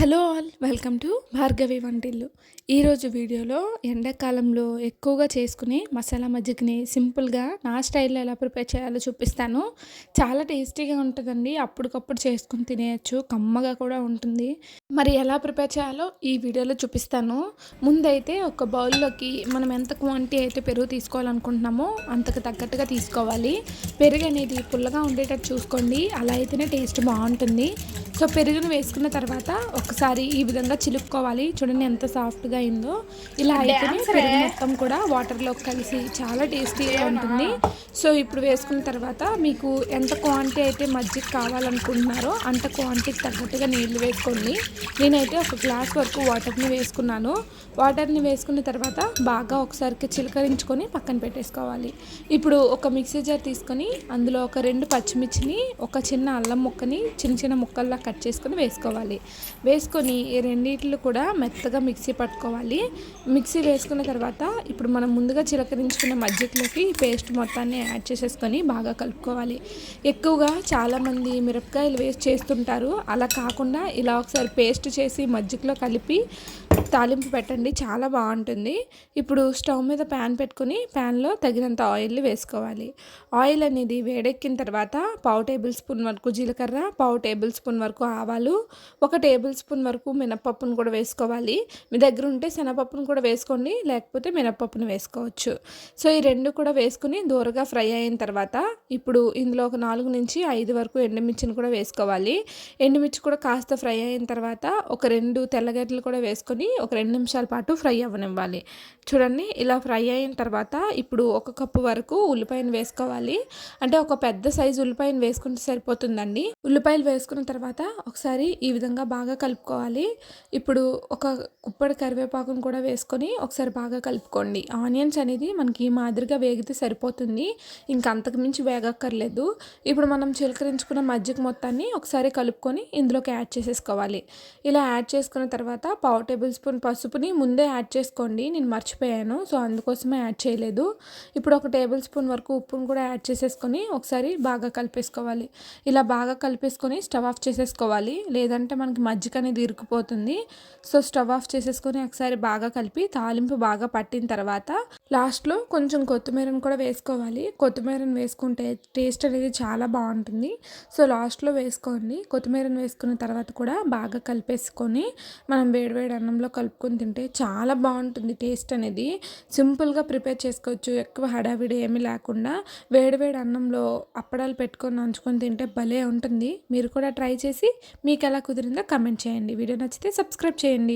Hello all welcome to Bhargavi వంటిల్లు. ఈరోజు వీడియోలో ఎండాకాలంలో ఎక్కువగా చేసుకునే మసాలా మజ్జిగని సింపుల్గా నా స్టైల్లో ఎలా ప్రిపేర్ చేయాలో చూపిస్తాను. చాలా టేస్టీగా ఉంటుందండి. అప్పటికప్పుడు చేసుకుని తినేయచ్చు, కమ్మగా కూడా ఉంటుంది. మరి ఎలా ప్రిపేర్ చేయాలో ఈ వీడియోలో చూపిస్తాను. ముందైతే ఒక బౌల్లోకి మనం ఎంత క్వాంటిటీ అయితే పెరుగు తీసుకోవాలనుకుంటున్నామో అంతకు తగ్గట్టుగా తీసుకోవాలి. పెరుగు అనేది పుల్లగా ఉండేటట్టు చూసుకోండి, అలా అయితేనే టేస్ట్ బాగుంటుంది. సో పెరుగును వేసుకున్న తర్వాత ఒకసారి ఈ విధంగా చిలుక్కోవాలి. చూడండి ఎంత సాఫ్ట్గా అయిందో. ఇలా అయితేనే పెరుగు మొత్తం కూడా వాటర్లో కలిసి చాలా టేస్టీగా ఉంటుంది. సో ఇప్పుడు వేసుకున్న తర్వాత మీకు ఎంత క్వాంటిటీ అయితే మజ్జిగ కావాలనుకుంటున్నారో అంత క్వాంటిటీకి తగ్గట్టుగా నీళ్ళు వేసుకోండి. నేనైతే ఒక గ్లాస్ వరకు వాటర్ని వేసుకున్నాను. వాటర్ని వేసుకున్న తర్వాత బాగా ఒకసారికి చిలకరించుకొని పక్కన పెట్టేసుకోవాలి. ఇప్పుడు ఒక మిక్సీ జార్ తీసుకొని అందులో ఒక 2 పచ్చిమిర్చిని, ఒక చిన్న అల్లం ముక్కని చిన్న చిన్న ముక్కల్లా కట్ చేసుకొని వేసుకోవాలి. వేసుకొని ఈ రెండిట్లు కూడా మెత్తగా మిక్సీ పట్టుకోవాలి. మిక్సీ వేసుకున్న తర్వాత ఇప్పుడు మనం ముందుగా చిలకరించుకున్న మజ్జిగలోకి పేస్ట్ మొత్తాన్ని యాడ్ చేసేసుకొని బాగా కలుపుకోవాలి. ఎక్కువగా చాలామంది మిరపకాయలు వేస్ట్ చేస్తుంటారు. అలా కాకుండా ఇలా ఒకసారి పేస్ట్ చేసి మజ్జిగలో కలిపి తాలింపు పెట్టండి, చాలా బాగుంటుంది. ఇప్పుడు స్టవ్ మీద ప్యాన్ పెట్టుకొని ప్యాన్లో తగినంత ఆయిల్ వేసుకోవాలి. ఆయిల్ అనేది వేడెక్కిన తర్వాత 1/2 టేబుల్ స్పూన్ వరకు జీలకర్ర, 1/2 టేబుల్ స్పూన్ వరకు ఆవాలు, 1 టేబుల్ స్పూన్ వరకు మినపప్పును కూడా వేసుకోవాలి. మీ దగ్గర ఉంటే శనగపప్పును కూడా వేసుకోండి, లేకపోతే మినపప్పును వేసుకోవచ్చు. సో ఈ రెండు కూడా వేసుకుని దూరగా ఫ్రై అయిన తర్వాత ఇప్పుడు ఇందులో ఒక 4 నుంచి 5 వరకు ఎండుమిర్చిని కూడా వేసుకోవాలి. ఎండుమిర్చి కూడా కాస్త ఫ్రై అయిన తర్వాత ఒక 2 తెల్లగడ్డలు కూడా వేసుకొని ఒక 2 నిమిషాల పాటు ఫ్రై అవ్వనివ్వాలి. చూడండి ఇలా ఫ్రై అయిన తర్వాత ఇప్పుడు 1 కప్పు వరకు ఉల్లిపాయను వేసుకోవాలి. అంటే ఒక పెద్ద సైజు ఉల్లిపాయను వేసుకుంటే సరిపోతుందండి. ఉల్లిపాయలు వేసుకున్న తర్వాత ఒకసారి ఈ విధంగా బాగా కలుపుకోవాలి. ఇప్పుడు ఒక కుప్పడి కరివేపాకును కూడా వేసుకొని ఒకసారి బాగా కలుపుకోండి. ఆనియన్స్ అనేది మనకి ఈ మాదిరిగా వేగితే సరిపోతుంది, ఇంకా అంతకు మించి వేగక్కర్లేదు. ఇప్పుడు మనం చిలకరించుకున్న మజ్జిగ మొత్తాన్ని ఒకసారి కలుపుకొని ఇందులోకి యాడ్ చేసేసుకోవాలి. ఇలా యాడ్ చేసుకున్న తర్వాత 1/2 టేబుల్ స్పూన్ పసుపుని ముందే యాడ్ చేసుకోండి, నేను మర్చిపోయాను, సో అందుకోసమే యాడ్ చేయలేదు. ఇప్పుడు 1 టేబుల్ స్పూన్ వరకు ఉప్పును కూడా యాడ్ చేసేసుకొని ఒకసారి బాగా కలిపేసుకోవాలి. ఇలా బాగా కలిపేసుకొని స్టవ్ ఆఫ్ చేసేసుకోవాలి, లేదంటే మనకి మజ్జిగ అనేది ఇరుక్కుపోతుంది. సో స్టవ్ ఆఫ్ చేసేసుకొని ఒకసారి బాగా కలిపి తాలింపు బాగా పట్టిన తర్వాత లాస్ట్లో కొంచెం కొత్తిమీరను కూడా వేసుకోవాలి. కొత్తిమీరను వేసుకుంటే టేస్ట్ అనేది చాలా బాగుంటుంది. సో లాస్ట్లో వేసుకోండి. కొత్తిమీరను వేసుకున్న తర్వాత కూడా బాగా కలిపేసుకొని మనం వేడివేడి అన్నంలో కలుపుకొని తింటే చాలా బాగుంటుంది. టేస్ట్ అనేది సింపుల్గా ప్రిపేర్ చేసుకోవచ్చు, ఎక్కువ హడావిడి ఏమీ లేకుండా. వేడివేడి అన్నంలో అప్పడాలు పెట్టుకొని నంచుకొని తింటే భలే ఉంటుంది. మీరు కూడా ట్రై చేసి మీకు ఎలా కుదిరిందో కమెంట్ చేయండి. వీడియో నచ్చితే సబ్స్క్రైబ్ చేయండి.